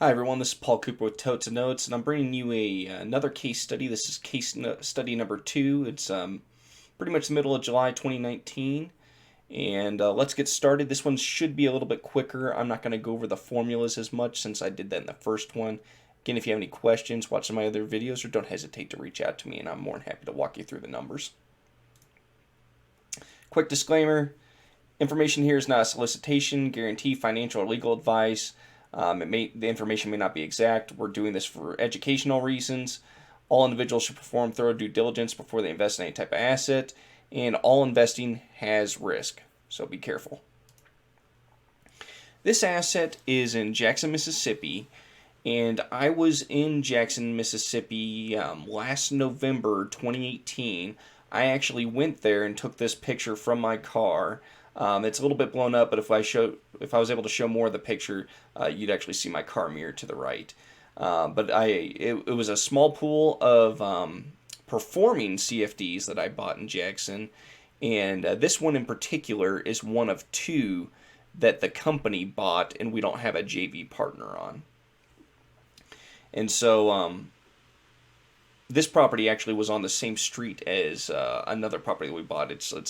Hi everyone, this is Paul Cooper with Totes and Notes, and I'm bringing you another case study. This is study number 2. It's pretty much the middle of July 2019, and let's get started. This one should be a little bit quicker. I'm not going to go over the formulas as much since I did that in the first one. Again, if you have any questions, watch some of my other videos, or don't hesitate to reach out to me, and I'm more than happy to walk you through the numbers. Quick disclaimer. Information here is not a solicitation, guarantee, financial, or legal advice. The information may not be exact. We're doing this for educational reasons. All individuals should perform thorough due diligence before they invest in any type of asset, and all investing has risk, so be careful. This asset is in Jackson, Mississippi, and I was in Jackson, Mississippi last November 2018. I actually went there and took this picture from my car. It's a little bit blown up, but if I was able to show more of the picture, you'd actually see my car mirror to the right. But it was a small pool of performing CFDs that I bought in Jackson, and this one in particular is one of 2 that the company bought, and we don't have a JV partner on. And so this property actually was on the same street as another property that we bought. It's a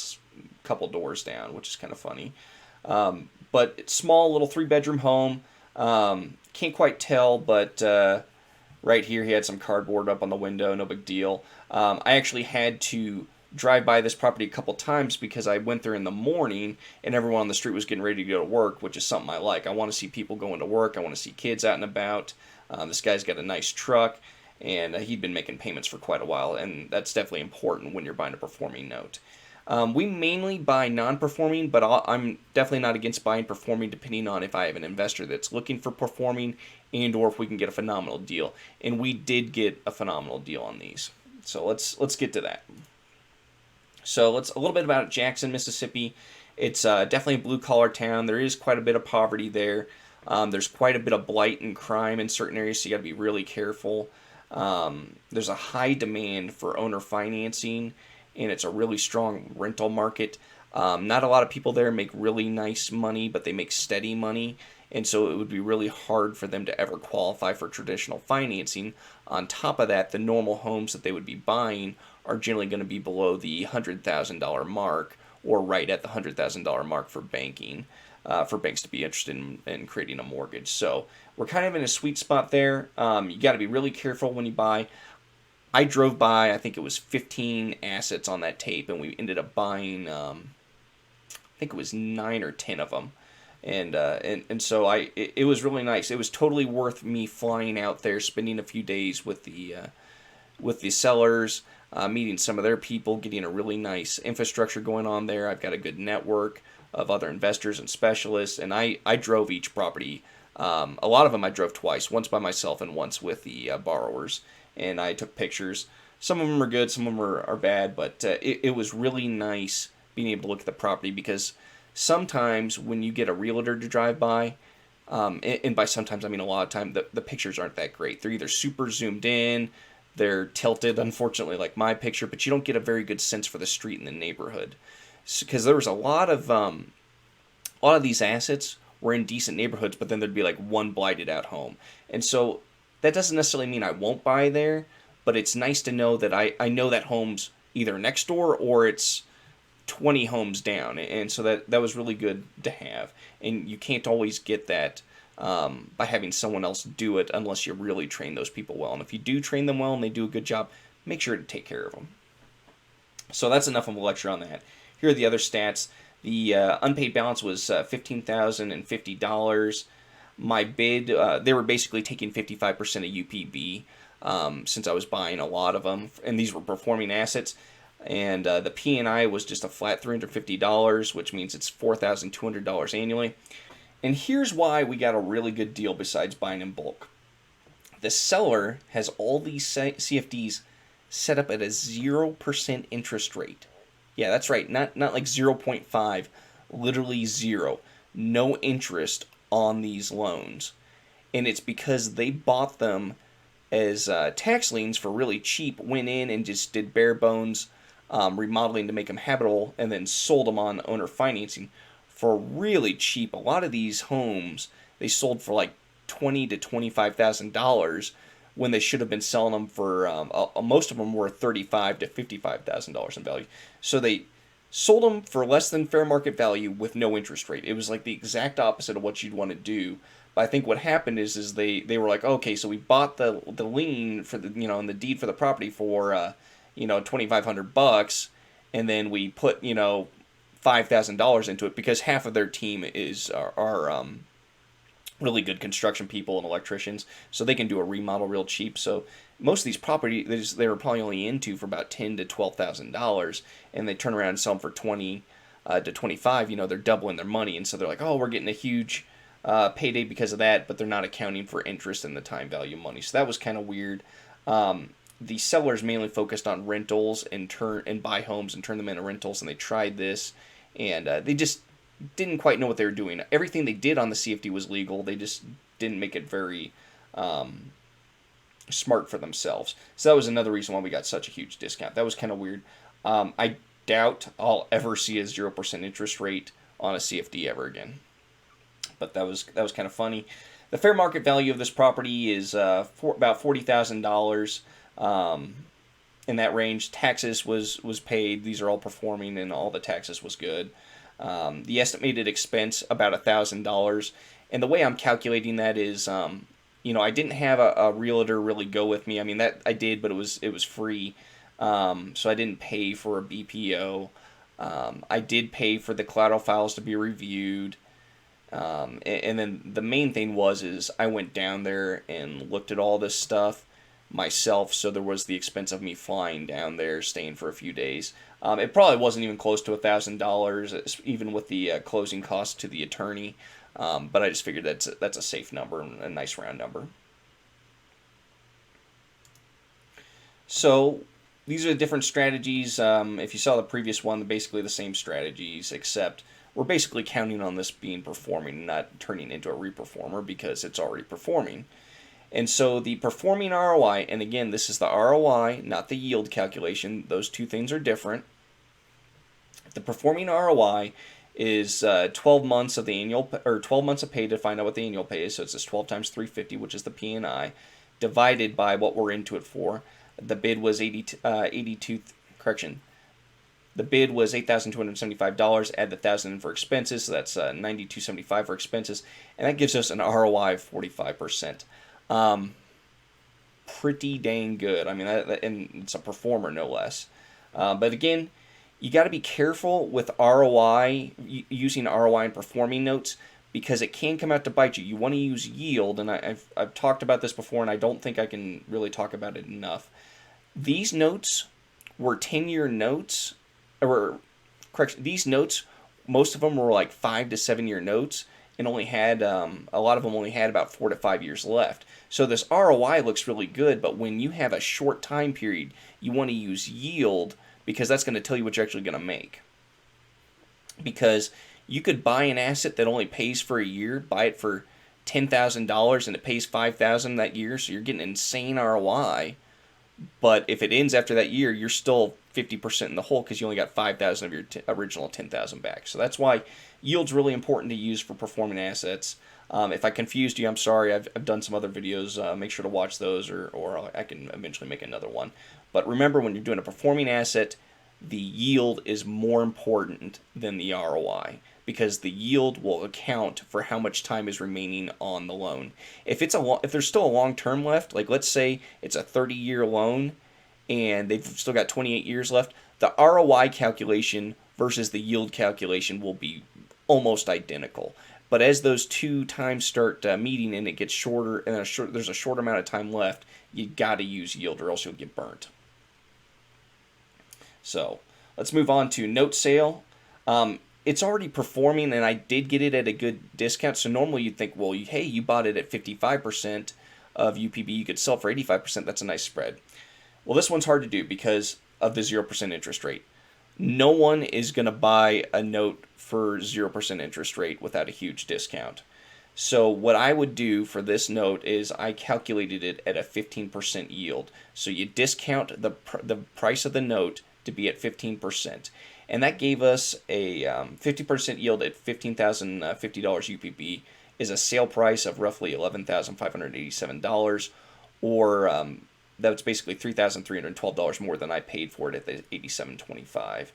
couple doors down, which is kind of funny. But it's small, little 3-bedroom home. Can't quite tell, but right here he had some cardboard up on the window. No big deal. I actually had to drive by this property a couple times because I went there in the morning and everyone on the street was getting ready to go to work, which is something I like. I want to see people going to work. I want to see kids out and about. This guy's got a nice truck, and he'd been making payments for quite a while, and that's definitely important when you're buying a performing note. We mainly buy non-performing, but I'm definitely not against buying performing depending on if I have an investor that's looking for performing and or if we can get a phenomenal deal. And we did get a phenomenal deal on these. So let's get to that. So a little bit about Jackson, Mississippi. It's definitely a blue-collar town. There is quite a bit of poverty there. There's quite a bit of blight and crime in certain areas, so you got to be really careful. There's a high demand for owner financing, and it's a really strong rental market. Not a lot of people there make really nice money, but they make steady money, and so it would be really hard for them to ever qualify for traditional financing. On top of that, the normal homes that they would be buying are generally going to be below the $100,000 mark, or right at the $100,000 mark for banking, for banks to be interested in creating a mortgage. So we're kind of in a sweet spot there. You got to be really careful when you buy. I drove by, I think it was 15 assets on that tape, and we ended up buying, I think it was 9 or 10 of them. And so it was really nice. It was totally worth me flying out there, spending a few days with the sellers, meeting some of their people, getting a really nice infrastructure going on there. I've got a good network of other investors and specialists, and I drove each property. A lot of them I drove twice, once by myself and once with the borrowers, and I took pictures. Some of them are good, some of them are bad, but it was really nice being able to look at the property, because sometimes when you get a realtor to drive by, and by sometimes I mean a lot of time, the pictures aren't that great. They're either super zoomed in, they're tilted, unfortunately, like my picture, but you don't get a very good sense for the street and the neighborhood. Because there was a lot of these assets were in decent neighborhoods, but then there'd be like one blighted out home. And so that doesn't necessarily mean I won't buy there, but it's nice to know that I know that home's either next door or it's 20 homes down. And so that was really good to have. And you can't always get that by having someone else do it unless you really train those people well. And if you do train them well and they do a good job, make sure to take care of them. So that's enough of a lecture on that. Here are the other stats. The unpaid balance was $15,050. My bid, they were basically taking 55% of UPB since I was buying a lot of them, and these were performing assets. And the P&I was just a flat $350, which means it's $4,200 annually. And here's why we got a really good deal besides buying in bulk. The seller has all these CFDs set up at a 0% interest rate. Yeah, that's right. Not like 0.5, literally 0. No interest on these loans. And it's because they bought them as tax liens for really cheap, went in and just did bare bones remodeling to make them habitable, and then sold them on owner financing for really cheap. A lot of these homes, they sold for like $20,000 to $25,000 when they should have been selling them for most of them were $35,000 to $55,000 in value. So they sold them for less than fair market value with no interest rate. It was like the exact opposite of what you'd want to do. But I think what happened is they were like, okay, so we bought the lien for the and the deed for the property for $2,500, and then we put $5,000 into it because half of their team are really good construction people and electricians, so they can do a remodel real cheap. So most of these properties they were probably only into for about $10,000 to $12,000, and they turn around and sell them for 20 to 25. They're doubling their money, and so they're like, oh, we're getting a huge payday because of that, but they're not accounting for interest in the time value of money. So that was kind of weird. The sellers mainly focused on rentals and buy homes and turn them into rentals, and they tried this, and they just didn't quite know what they were doing. Everything they did on the CFD was legal. They just didn't make it very smart for themselves. So that was another reason why we got such a huge discount. That was kind of weird. I doubt I'll ever see a 0% interest rate on a CFD ever again. But that was kind of funny. The fair market value of this property is about $40,000. In that range. Taxes was paid. These are all performing, and all the taxes was good. The estimated expense about $1,000, and the way I'm calculating that is, I didn't have a realtor really go with me. I mean that I did, but it was free, so I didn't pay for a BPO. I did pay for the collateral files to be reviewed, and then the main thing is I went down there and looked at all this stuff myself, so there was the expense of me flying down there, staying for a few days. It probably wasn't even close to $1,000, even with the closing costs to the attorney. But I just figured that's a safe number, a nice round number. So these are the different strategies. If you saw the previous one, they're basically the same strategies, except we're basically counting on this being performing, not turning into a reperformer because it's already performing. And so the performing ROI, and again, this is the ROI, not the yield calculation. Those two things are different. The performing ROI is 12 months of the annual, or 12 months of pay to find out what the annual pay is. So it's just 12 times 350, which is the P&I, divided by what we're into it for. The bid was $82. The bid was $8,275. Add the $1,000 in for expenses, so that's $92.75 for expenses, and that gives us an ROI of 45%. Pretty dang good. I mean, and it's a performer no less. But again, you got to be careful with ROI, using ROI and performing notes, because it can come out to bite you. You want to use yield, and I've talked about this before, and I don't think I can really talk about it enough. These notes were 10-year notes, these notes, most of them were like 5 to 7 year notes, and only had a lot of them only had about 4 to 5 years left. So this ROI looks really good, but when you have a short time period, you want to use yield because that's going to tell you what you're actually going to make. Because you could buy an asset that only pays for a year, buy it for $10,000 and it pays $5,000 that year, so you're getting insane ROI. But if it ends after that year, you're still 50% in the hole because you only got $5,000 of your original $10,000 back. So that's why yield's really important to use for performing assets. If I confused you, I'm sorry. I've done some other videos. Make sure to watch those, or I can eventually make another one. But remember, when you're doing a performing asset, the yield is more important than the ROI, because the yield will account for how much time is remaining on the loan. If there's still a long term left, like let's say it's a 30-year loan and they've still got 28 years left, the ROI calculation versus the yield calculation will be almost identical. But as those two times start meeting and it gets shorter, and there's a short amount of time left, you got to use yield or else you'll get burnt. So let's move on to note sale. It's already performing, and I did get it at a good discount. So normally you'd think, well, hey, you bought it at 55% of UPB, you could sell for 85%. That's a nice spread. Well, this one's hard to do because of the 0% interest rate. No one is going to buy a note for 0% interest rate without a huge discount. So what I would do for this note is I calculated it at a 15% yield. So you discount the price of the note to be at 15%. And that gave us a 50% yield at $15,050 UPB. is a sale price of roughly $11,587, or that's basically $3,312 more than I paid for it at the $87.25.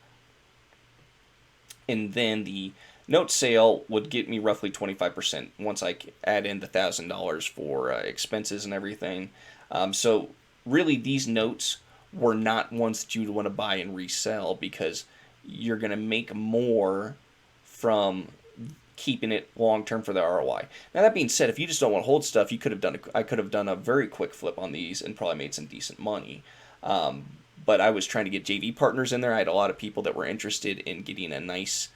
And then the note sale would get me roughly 25% once I add in the $1,000 for expenses and everything. So really, these notes were not ones that you'd want to buy and resell, because you're going to make more from keeping it long term for the ROI. Now, that being said, if you just don't want to hold stuff, I could have done a very quick flip on these and probably made some decent money. But I was trying to get JV partners in there. I had a lot of people that were interested in getting a nice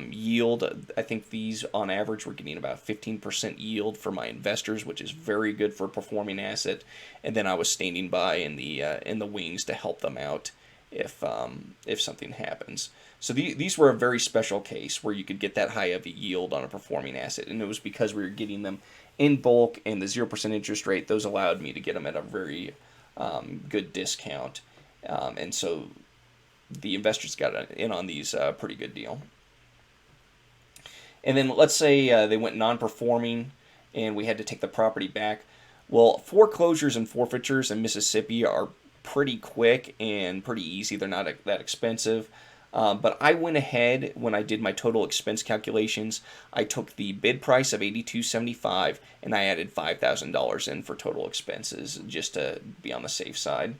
yield. I think these on average were getting about 15% yield for my investors, which is very good for a performing asset. And then I was standing by in the wings to help them out if something happens. So these were a very special case where you could get that high of a yield on a performing asset, and it was because we were getting them in bulk and the 0% interest rate. Those allowed me to get them at a very good discount, and so the investors got in on these pretty good deal. And then let's say they went non-performing and we had to take the property back. Well, foreclosures and forfeitures in Mississippi are pretty quick and pretty easy. They're not that expensive. But I went ahead when I did my total expense calculations. I took the bid price of $82.75 and I added $5,000 in for total expenses just to be on the safe side.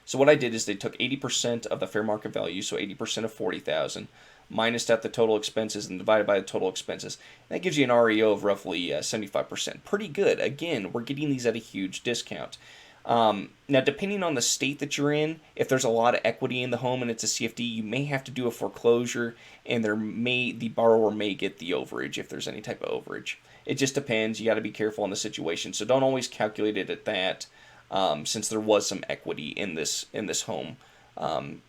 So what I did is they took 80% of the fair market value, so 80% of $40,000, minus out the total expenses and divided by the total expenses. That gives you an REO of roughly 75%. Pretty good. Again, we're getting these at a huge discount. Now, depending on the state that you're in, if there's a lot of equity in the home and it's a CFD, you may have to do a foreclosure, and the borrower may get the overage if there's any type of overage. It just depends. You got to be careful in the situation, so don't always calculate it at that. Since there was some equity in this home,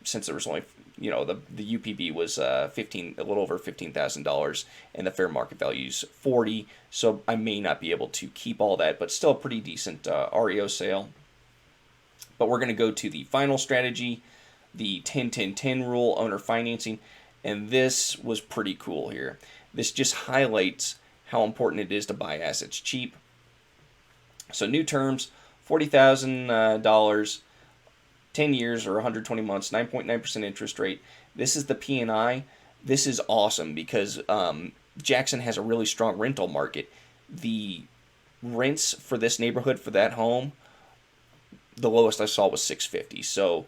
since there was only the UPB was a little over $15,000, and the fair market value is $40,000. So I may not be able to keep all that, but still a pretty decent REO sale. But we're going to go to the final strategy, the 10-10-10 rule, owner financing, and this was pretty cool here. This just highlights how important it is to buy assets cheap. So new terms, $40,000, 10 years or 120 months, 9.9% interest rate. This is the P&I. This is awesome because Jackson has a really strong rental market. The rents for this neighborhood for that home, the lowest I saw was $650. So,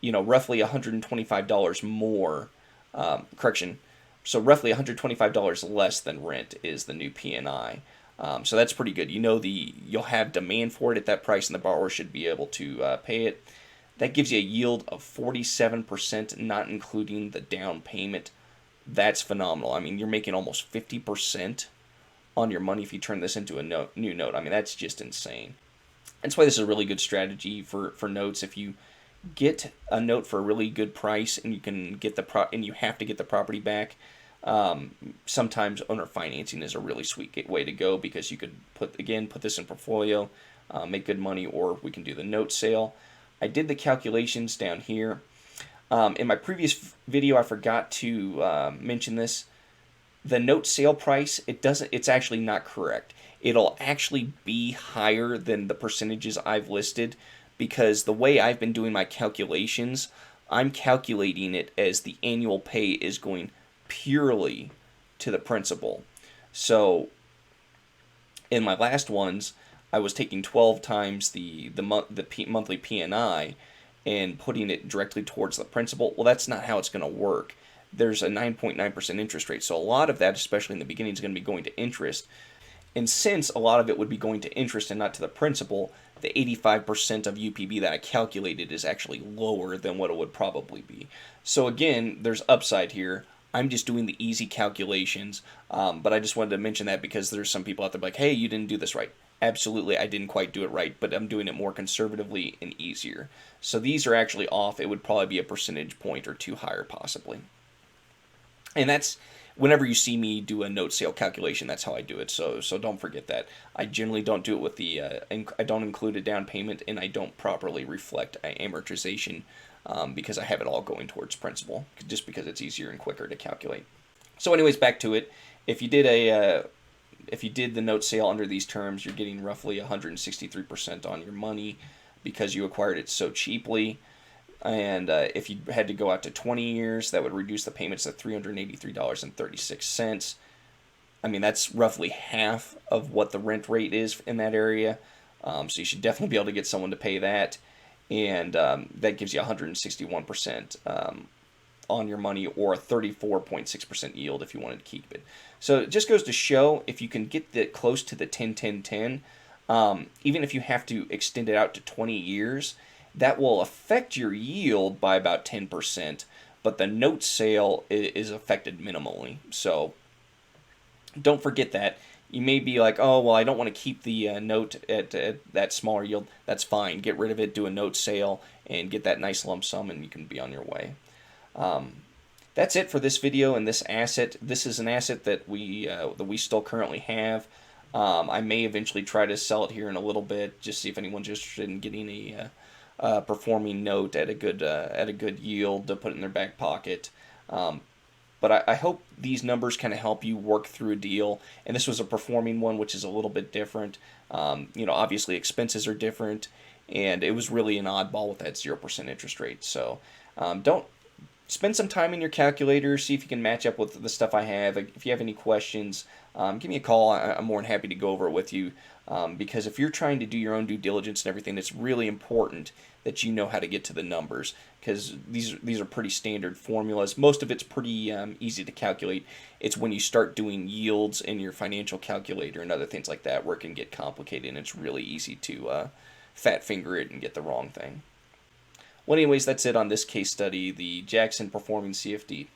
roughly $125 more. So roughly $125 less than rent is the new P&I. So that's pretty good. You'll have demand for it at that price, and the borrower should be able to pay it. That gives you a yield of 47%, not including the down payment. That's phenomenal. I mean, you're making almost 50% on your money if you turn this into a new note. I mean, that's just insane. That's why this is a really good strategy for notes. If you get a note for a really good price and you can get and you have to get the property back, sometimes owner financing is a really sweet way to go, because you could put this in portfolio, make good money, or we can do the note sale. I did the calculations down here. In my previous video, I forgot to mention this. The note sale price, it's actually not correct. It'll actually be higher than the percentages I've listed, because the way I've been doing my calculations, I'm calculating it as the annual pay is going purely to the principal. So in my last ones, I was taking 12 times the monthly P&I and putting it directly towards the principal. Well, that's not how it's going to work. There's a 9.9% interest rate, so a lot of that, especially in the beginning, is going to be going to interest. And since a lot of it would be going to interest and not to the principal, the 85% of UPB that I calculated is actually lower than what it would probably be. So again, there's upside here. I'm just doing the easy calculations, but I just wanted to mention that because there's some people out there like, hey, you didn't do this right. Absolutely, I didn't quite do it right, but I'm doing it more conservatively and easier. So these are actually off. It would probably be a percentage point or two higher possibly. And that's whenever you see me do a note sale calculation, that's how I do it. So don't forget that. I generally don't do it with I don't include a down payment, and I don't properly reflect amortization because I have it all going towards principal, just because it's easier and quicker to calculate. So anyways, back to it. If you did if you did the note sale under these terms, you're getting roughly 163% on your money because you acquired it so cheaply. And if you had to go out to 20 years, that would reduce the payments to $383.36. I mean, that's roughly half of what the rent rate is in that area. So you should definitely be able to get someone to pay that. And that gives you 161% on your money, or a 34.6% yield if you wanted to keep it. So it just goes to show, if you can get that close to the 10-10-10, even if you have to extend it out to 20 years, that will affect your yield by about 10%, but the note sale is affected minimally. So don't forget that. You may be like, oh, well, I don't want to keep the note at that smaller yield. That's fine. Get rid of it, do a note sale, and get that nice lump sum, and you can be on your way. That's it for this video and this asset. This is an asset that we still currently have. I may eventually try to sell it here in a little bit, just see if anyone's interested in getting a performing note at a good yield to put in their back pocket. But I hope these numbers kind of help you work through a deal. And this was a performing one, which is a little bit different. Obviously expenses are different, and it was really an oddball with that 0% interest rate. So don't spend some time in your calculator, see if you can match up with the stuff I have. If you have any questions, give me a call. I'm more than happy to go over it with you. Because if you're trying to do your own due diligence and everything, it's really important that you know how to get to the numbers, because these are pretty standard formulas. Most of it's pretty easy to calculate. It's when you start doing yields in your financial calculator and other things like that where it can get complicated, and it's really easy to fat finger it and get the wrong thing. Well, anyways, that's it on this case study, the Jackson Performing CFD.